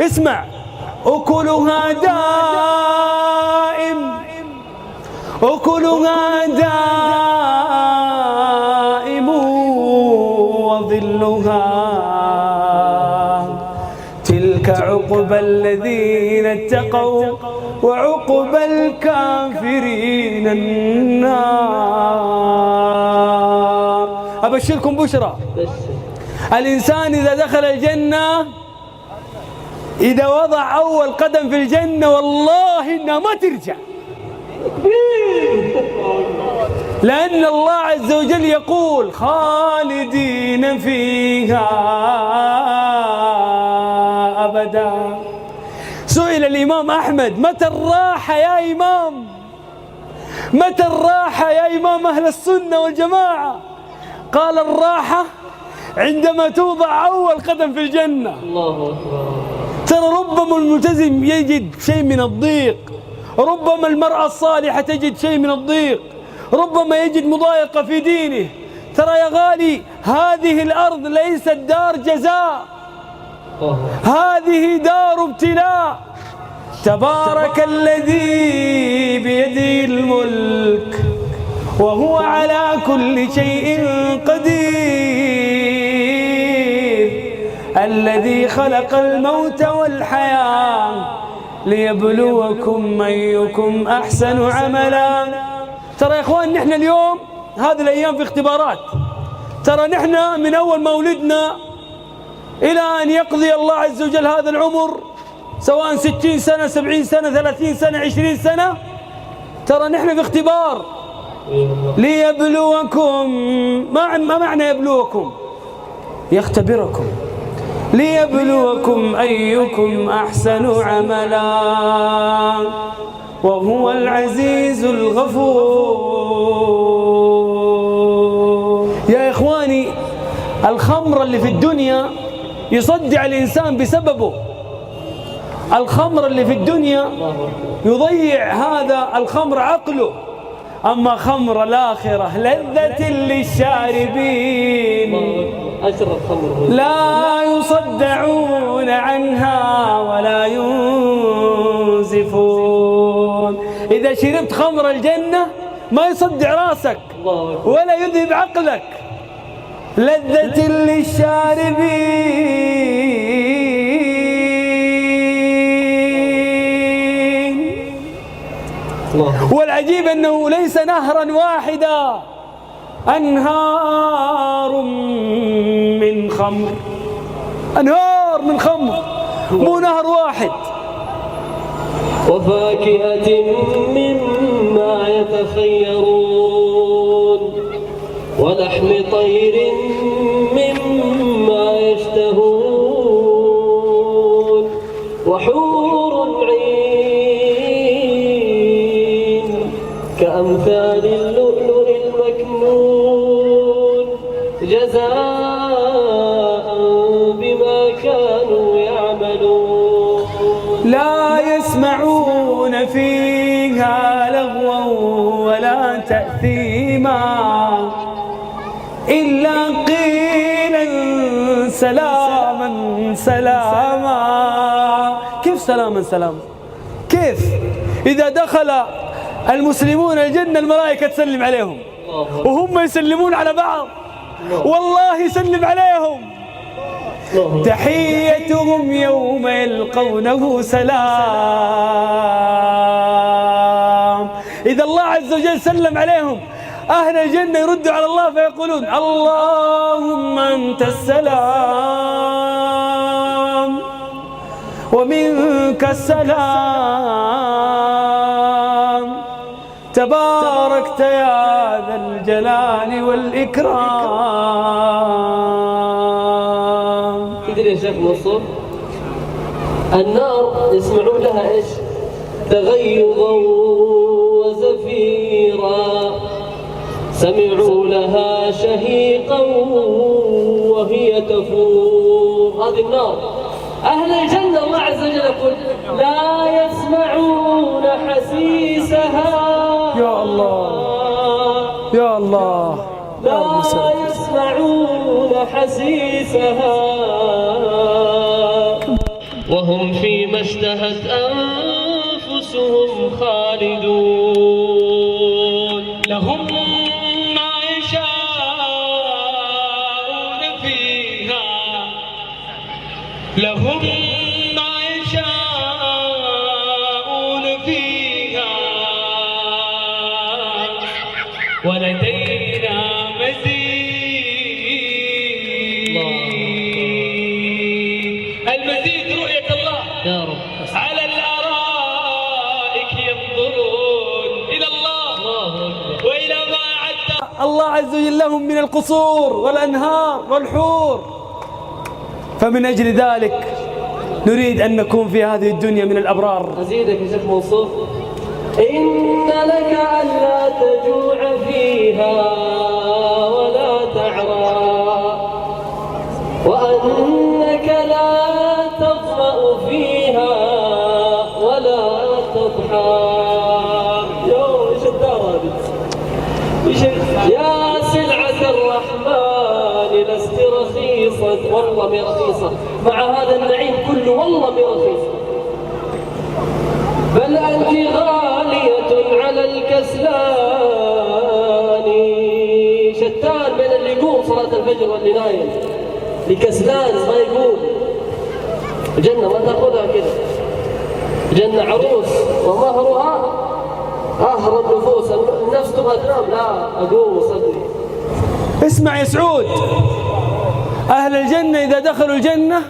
اسمع، أكلها دائم، أكلها دائم وظلها، تلك عقبى الذين اتقوا وعقبى الكافرين النار. أبشركم بشرى، الإنسان إذا دخل الجنة، إذا وضع أول قدم في الجنة والله إنها ما ترجع، لأن الله عز وجل يقول خالدين فيها أبدا. سئل الإمام أحمد متى الراحة يا إمام؟ متى الراحة يا إمام أهل السنة والجماعة؟ قال الراحة عندما توضع أول قدم في الجنة. الله أكبر. ترى ربما الملتزم يجد شيء من الضيق، ربما المرأة الصالحة تجد شيء من الضيق، ربما يجد مضايقة في دينه. ترى يا غالي هذه الأرض ليست دار جزاء، هذه دار ابتلاء. تبارك الذي بيده الملك وهو على كل شيء قدير، الذي خلق الموت والحياة ليبلوكم أيكم أحسن عملا. ترى يا إخوان نحن اليوم هذه الأيام في اختبارات. ترى نحن من أول ما ولدنا إلى أن يقضي الله عز وجل هذا العمر، سواء 60 سنة 70 سنة 30 سنة 20 سنة، ترى نحن في اختبار ليبلوكم. ما معنى يبلوكم؟ يختبركم، ليبلوكم أيكم أحسن عملا وهو العزيز الغفور. يا إخواني الخمر اللي في الدنيا يصدع الإنسان بسببه، الخمر اللي في الدنيا يضيع هذا الخمر عقله، أما خمر الآخرة لذة للشاربين لا يصدعون عنها ولا ينزفون. إذا شربت خمر الجنة ما يصدع راسك ولا يذهب عقلك، لذة للشاربين. والعجيب أنه ليس نهرا واحدا، أنهار من خمر، أنهار من خمر، مو نهر واحد. وفاكهة مما يتخيرون ولحم طير مما يشتهون وحور عين كأمثال اللؤلؤ المكنون جزاء بما كانوا يعملون. لا يسمعون فيها لغوا ولا تأثيما إلا قيلا سلاما سلاما. كيف سلاما سلاما؟ كيف؟ إذا دخل المسلمون الجنة الملائكة تسلم عليهم وهم يسلمون على بعض، والله يسلم عليهم. تحيتهم يوم يلقونه سلام. إذا الله عز وجل سلم عليهم أهل الجنة يردوا على الله فيقولون اللهم أنت السلام ومنك السلام تباركت يا ذا الجلال والإكرام. تدري يا شيخ منصور النار يسمعون لها إيش؟ تغيظا وزفيرا، سمعوا لها شهيقا وهي تفور. هذه النار. أهل الجنة الله عز وجل يقول لا يسمعون حسيسها. يا الله يا الله لا يسمعون حسيسها وهم فيما اشتهت أنفسهم خالدون لهم ما يشاءون فيها لهم ما يشاءون فيها ولدينا مزيد المزيد رؤية الله يا رب. على الأرائك ينظرون إلى الله وإلى ما أعد الله عز وجل لهم من القصور والأنهار والحور. فمن أجل ذلك نريد أن نكون في هذه الدنيا من الأبرار. أزيدك يا شيخ منصور. إن لك ألا تجوع فيها ولا تعرى وأنك لا تظمأ فيها ولا تضحى. إيش الدار هذه؟ يا سلعة الرحمن لست رخيصة. والله ما رخيصة مع هذا النعيم كله، والله ما رخيصة، بل أنت غالية على الكسلان. شتان بين اللي يقوم صلاة الفجر واللي نايم، اللي كسلان ما يقوم. الجنة ما تأخذها كذا، الجنة عروس ومهرها أهر النفوس. النفس تبغى تنام، لا أقوم وصلي. اسمع يا سعود، أهل الجنة إذا دخلوا الجنة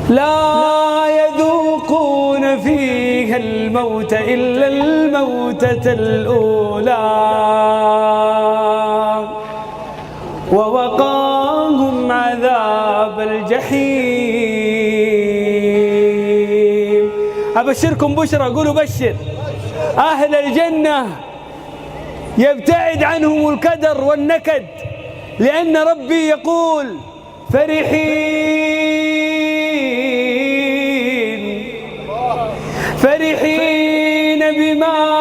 لا يذوقون فيها الموت إلا الموتة الأولى ووقاهم عذاب الجحيم. أبشركم بشرى، قولوا بشر. أهل الجنة يبتعد عنهم الكدر والنكد، لأن ربي يقول فرحين بما